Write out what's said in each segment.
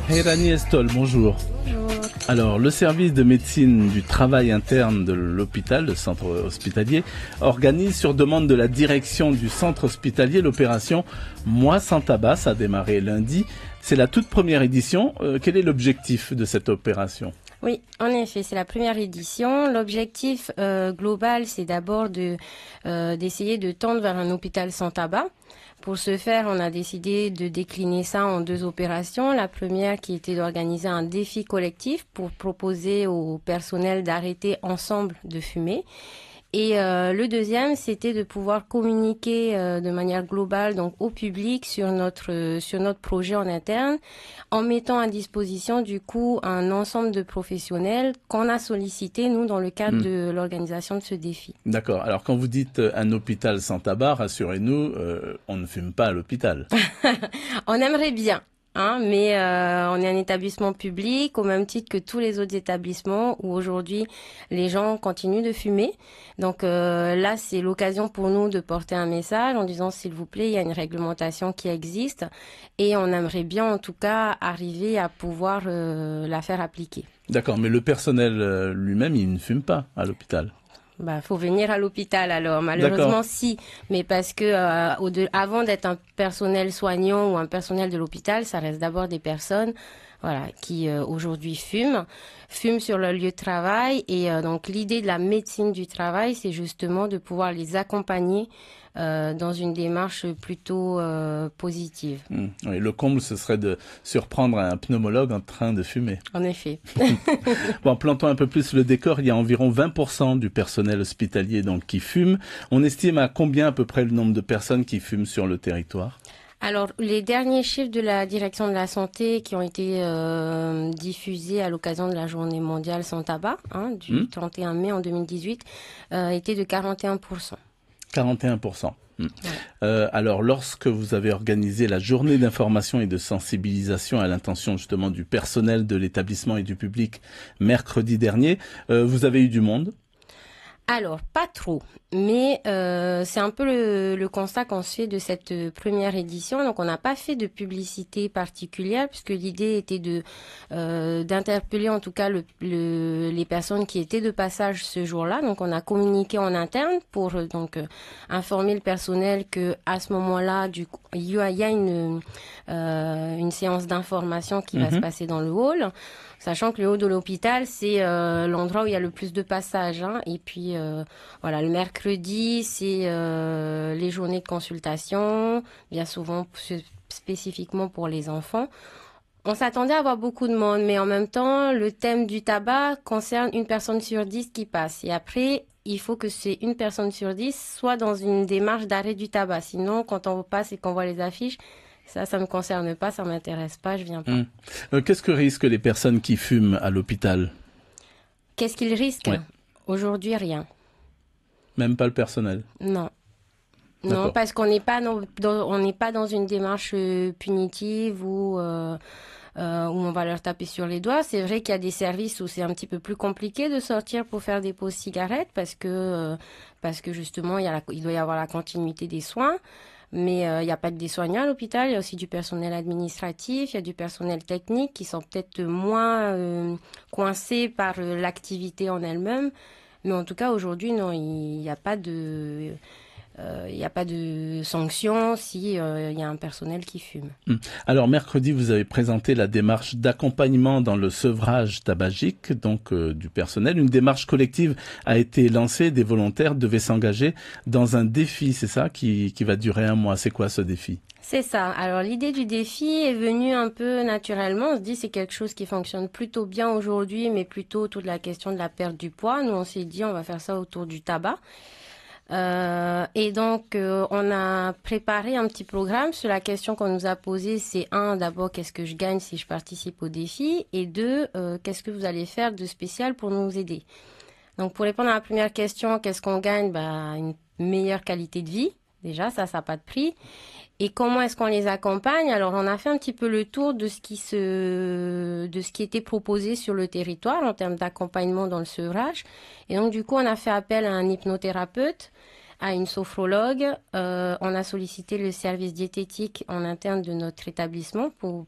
Heirani Estol, bonjour. Bonjour. Alors, le service de médecine du travail interne de l'hôpital, le centre hospitalier, organise sur demande de la direction du centre hospitalier l'opération Moi sans tabac. Ça a démarré lundi. C'est la toute première édition. Quel est l'objectif de cette opération ? Oui, en effet, c'est la première édition. L'objectif global, c'est d'abord d'essayer de tendre vers un hôpital sans tabac. Pour ce faire, on a décidé de décliner ça en 2 opérations. La première qui était d'organiser un défi collectif pour proposer au personnel d'arrêter ensemble de fumer. Et le deuxième, c'était de pouvoir communiquer de manière globale donc au public sur notre projet en interne, en mettant à disposition du coup un ensemble de professionnels qu'on a sollicité nous dans le cadre de l'organisation de ce défi. D'accord. Alors quand vous dites un hôpital sans tabac, rassurez-nous, on ne fume pas à l'hôpital. On aimerait bien. Mais on est un établissement public au même titre que tous les autres établissements où aujourd'hui les gens continuent de fumer. Donc là, c'est l'occasion pour nous de porter un message en disant s'il vous plaît, il y a une réglementation qui existe et on aimerait bien en tout cas arriver à pouvoir la faire appliquer. D'accord, mais le personnel lui-même, il ne fume pas à l'hôpital. Faut venir à l'hôpital alors. Malheureusement, si. Mais parce que avant d'être un personnel soignant ou un personnel de l'hôpital, ça reste d'abord des personnes, voilà, qui aujourd'hui fument sur leur lieu de travail. Et donc l'idée de la médecine du travail, c'est justement de pouvoir les accompagner dans une démarche plutôt positive. Oui, le comble, ce serait de surprendre un pneumologue en train de fumer. En effet. Bon, plantons un peu plus le décor. Il y a environ 20% du personnel hospitalier donc qui fume. On estime à combien à peu près le nombre de personnes qui fument sur le territoire ? Alors, les derniers chiffres de la direction de la santé qui ont été diffusés à l'occasion de la journée mondiale sans tabac, du 31 mai en 2018, étaient de 41%. 41%. Ouais. Alors, lorsque vous avez organisé la journée d'information et de sensibilisation à l'intention justement du personnel de l'établissement et du public mercredi dernier, vous avez eu du monde ? Alors, pas trop, mais c'est un peu le constat qu'on se fait de cette première édition. Donc, on n'a pas fait de publicité particulière puisque l'idée était d'interpeller en tout cas les personnes qui étaient de passage ce jour-là. Donc, on a communiqué en interne pour informer le personnel que à ce moment-là, il y a une séance d'information qui va se passer dans le hall. Sachant que le hall de l'hôpital, c'est l'endroit où il y a le plus de passages. Et puis, voilà, le mercredi, c'est les journées de consultation, bien souvent spécifiquement pour les enfants. On s'attendait à avoir beaucoup de monde, mais en même temps, le thème du tabac concerne 1 personne sur 10 qui passe. Et après, il faut que c'est 1 personne sur 10 soit dans une démarche d'arrêt du tabac. Sinon, quand on passe et qu'on voit les affiches, ça me concerne pas, ça m'intéresse pas, je viens pas. Qu'est-ce que risquent les personnes qui fument à l'hôpital ? Qu'est-ce qu'ils risquent ? Ouais. Aujourd'hui, rien. Même pas le personnel ? Non. D'accord. Non, parce qu'on n'est pas dans une démarche punitive où on va leur taper sur les doigts. C'est vrai qu'il y a des services où c'est un petit peu plus compliqué de sortir pour faire des pauses cigarettes parce que justement il doit y avoir la continuité des soins. Mais il n'y a pas que des soignants à l'hôpital, il y a aussi du personnel administratif, il y a du personnel technique qui sont peut-être moins coincés par l'activité en elle-même. Mais en tout cas, aujourd'hui, non, il n'y a pas de sanction si y a un personnel qui fume. Alors mercredi, vous avez présenté la démarche d'accompagnement dans le sevrage tabagique, donc du personnel. Une démarche collective a été lancée. Des volontaires devaient s'engager dans un défi, c'est ça, qui va durer 1 mois. C'est quoi ce défi ? C'est ça. Alors l'idée du défi est venue un peu naturellement. On se dit c'est quelque chose qui fonctionne plutôt bien aujourd'hui, mais plutôt autour de la question de la perte du poids. Nous on s'est dit on va faire ça autour du tabac. Et donc, on a préparé un petit programme sur la question qu'on nous a posée. C'est 1, d'abord, qu'est-ce que je gagne si je participe au défi ? Et 2, qu'est-ce que vous allez faire de spécial pour nous aider ? Donc, pour répondre à la première question, qu'est-ce qu'on gagne ? Une meilleure qualité de vie. Déjà, ça n'a pas de prix. Et comment est-ce qu'on les accompagne ? Alors, on a fait un petit peu le tour de ce qui était proposé sur le territoire en termes d'accompagnement dans le sevrage. Et donc, du coup, on a fait appel à un hypnothérapeute à une sophrologue. On a sollicité le service diététique en interne de notre établissement pour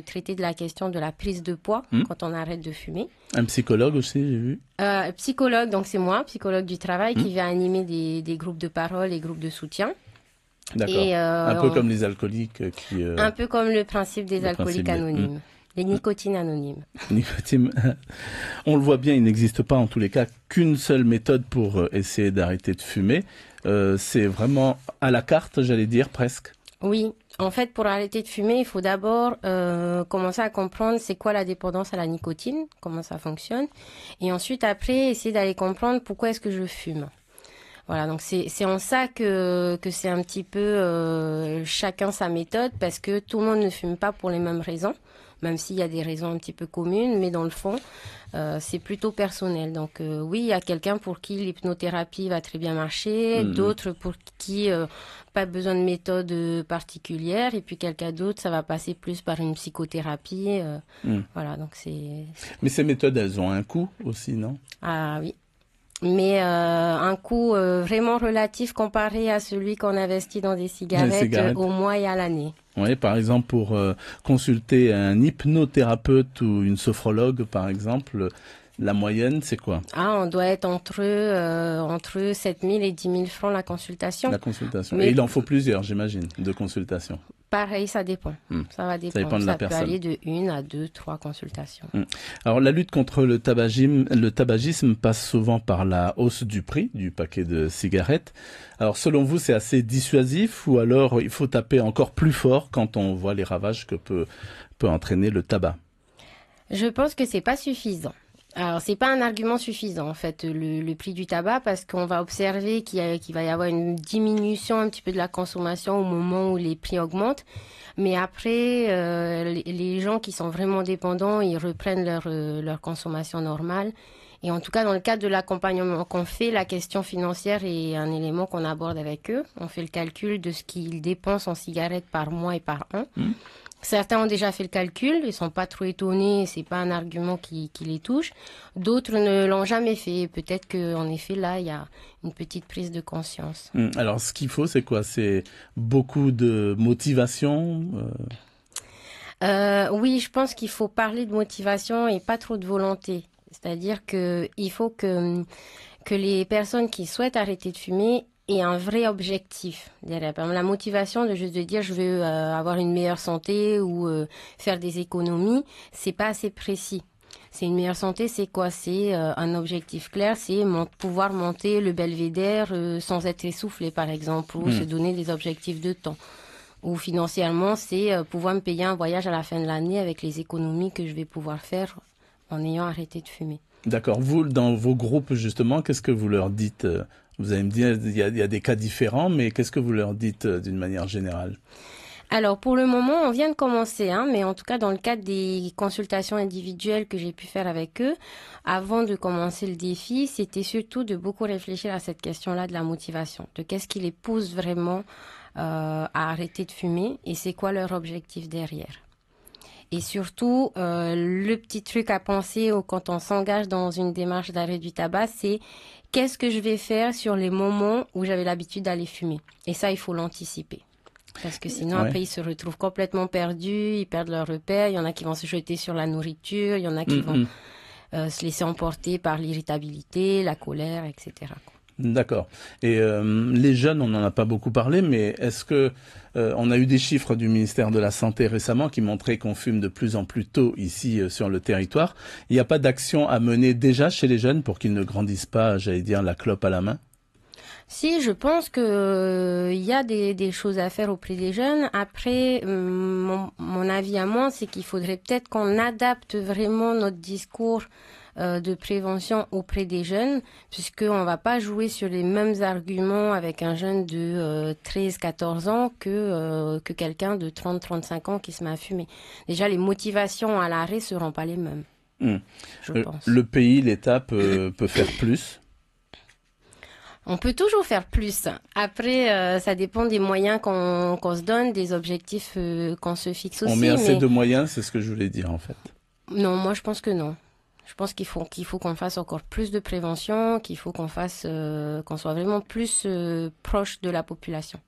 traiter de la question de la prise de poids quand on arrête de fumer. Un psychologue aussi, j'ai vu. Psychologue, donc c'est moi, psychologue du travail, qui vient animer des groupes de parole et groupes de soutien. D'accord. Un peu comme les alcooliques qui... Un peu comme le principe des alcooliques anonymes. Les nicotines anonymes. Nicotine. On le voit bien, il n'existe pas en tous les cas qu'une seule méthode pour essayer d'arrêter de fumer. C'est vraiment à la carte, j'allais dire, presque. Oui, en fait, pour arrêter de fumer, il faut d'abord commencer à comprendre c'est quoi la dépendance à la nicotine, comment ça fonctionne. Et ensuite, après, essayer d'aller comprendre pourquoi est-ce que je fume. Voilà, donc c'est en ça que c'est un petit peu chacun sa méthode, parce que tout le monde ne fume pas pour les mêmes raisons. Même s'il y a des raisons un petit peu communes, mais dans le fond, c'est plutôt personnel. Donc oui, il y a quelqu'un pour qui l'hypnothérapie va très bien marcher, d'autres pour qui pas besoin de méthode particulière, et puis quelqu'un d'autre, ça va passer plus par une psychothérapie. Voilà, donc c'est... Mais ces méthodes, elles ont un coût aussi, non? Ah oui. Mais un coût vraiment relatif comparé à celui qu'on investit dans des cigarettes au mois et à l'année. Oui, par exemple, pour consulter un hypnothérapeute ou une sophrologue, par exemple, la moyenne, c'est quoi? On doit être entre 7 000 et 10 000 francs la consultation. La consultation. Mais... Et il en faut plusieurs, j'imagine, de consultations. Pareil, ça dépend. Ça va dépendre. Ça dépend de la personne. Ça peut aller de 1 à 2, 3 consultations. Alors, la lutte contre le tabagisme passe souvent par la hausse du prix du paquet de cigarettes. Alors, selon vous, c'est assez dissuasif ou alors il faut taper encore plus fort quand on voit les ravages que peut entraîner le tabac? Je pense que c'est pas suffisant. Alors, c'est pas un argument suffisant, en fait, le prix du tabac, parce qu'on va observer qu'il va y avoir une diminution un petit peu de la consommation au moment où les prix augmentent. Mais après, les gens qui sont vraiment dépendants, ils reprennent leur consommation normale. Et en tout cas, dans le cadre de l'accompagnement qu'on fait, la question financière est un élément qu'on aborde avec eux. On fait le calcul de ce qu'ils dépensent en cigarettes par mois et par an. Certains ont déjà fait le calcul, ils sont pas trop étonnés, c'est pas un argument qui les touche. D'autres ne l'ont jamais fait. Peut-être qu'en effet, là, il y a une petite prise de conscience. Alors, ce qu'il faut, c'est quoi? C'est beaucoup de motivation Oui, je pense qu'il faut parler de motivation et pas trop de volonté. C'est-à-dire qu'il faut que les personnes qui souhaitent arrêter de fumer et un vrai objectif derrière. Par exemple, la motivation de juste de dire je veux avoir une meilleure santé ou faire des économies, c'est pas assez précis. C'est une meilleure santé, c'est quoi? C'est un objectif clair, c'est pouvoir monter le belvédère sans être essoufflé, par exemple, ou se donner des objectifs de temps. Ou financièrement, c'est pouvoir me payer un voyage à la fin de l'année avec les économies que je vais pouvoir faire en ayant arrêté de fumer. D'accord. Vous, dans vos groupes, justement, qu'est-ce que vous leur dites? Vous allez me dire, il y a des cas différents, mais qu'est-ce que vous leur dites d'une manière générale? Alors, pour le moment, on vient de commencer, mais en tout cas, dans le cadre des consultations individuelles que j'ai pu faire avec eux, avant de commencer le défi, c'était surtout de beaucoup réfléchir à cette question-là de la motivation, de qu'est-ce qui les pousse vraiment à arrêter de fumer et c'est quoi leur objectif derrière. Et surtout, le petit truc à penser quand on s'engage dans une démarche d'arrêt du tabac, c'est qu'est-ce que je vais faire sur les moments où j'avais l'habitude d'aller fumer. Et ça, il faut l'anticiper. Parce que sinon, après, ils se retrouvent complètement perdus, ils perdent leur repère. Il y en a qui vont se jeter sur la nourriture, il y en a qui vont se laisser emporter par l'irritabilité, la colère, etc. D'accord. Et les jeunes, on n'en a pas beaucoup parlé, mais est-ce que on a eu des chiffres du ministère de la Santé récemment qui montraient qu'on fume de plus en plus tôt ici sur le territoire. Il n'y a pas d'action à mener déjà chez les jeunes pour qu'ils ne grandissent pas, j'allais dire, la clope à la main? Si, je pense que il y a des choses à faire auprès des jeunes. Après, mon avis à moi, c'est qu'il faudrait peut-être qu'on adapte vraiment notre discours de prévention auprès des jeunes, puisqu'on va pas jouer sur les mêmes arguments avec un jeune de 13-14 ans que quelqu'un de 30-35 ans qui se met à fumer. Déjà, les motivations à l'arrêt seront pas les mêmes, je pense. Le pays, l'État peut faire plus? On peut toujours faire plus. Après, ça dépend des moyens qu'on se donne, des objectifs qu'on se fixe aussi. On met assez de moyens, c'est ce que je voulais dire en fait. Non, moi je pense que non. Je pense qu'il faut qu'on fasse encore plus de prévention, qu'il faut qu'on soit vraiment plus proche de la population.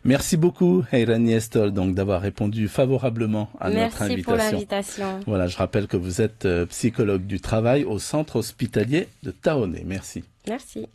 Merci beaucoup, Heirani Estol, donc d'avoir répondu favorablement à notre invitation. Merci pour l'invitation. Voilà, je rappelle que vous êtes psychologue du travail au centre hospitalier de Taoné. Merci. Merci.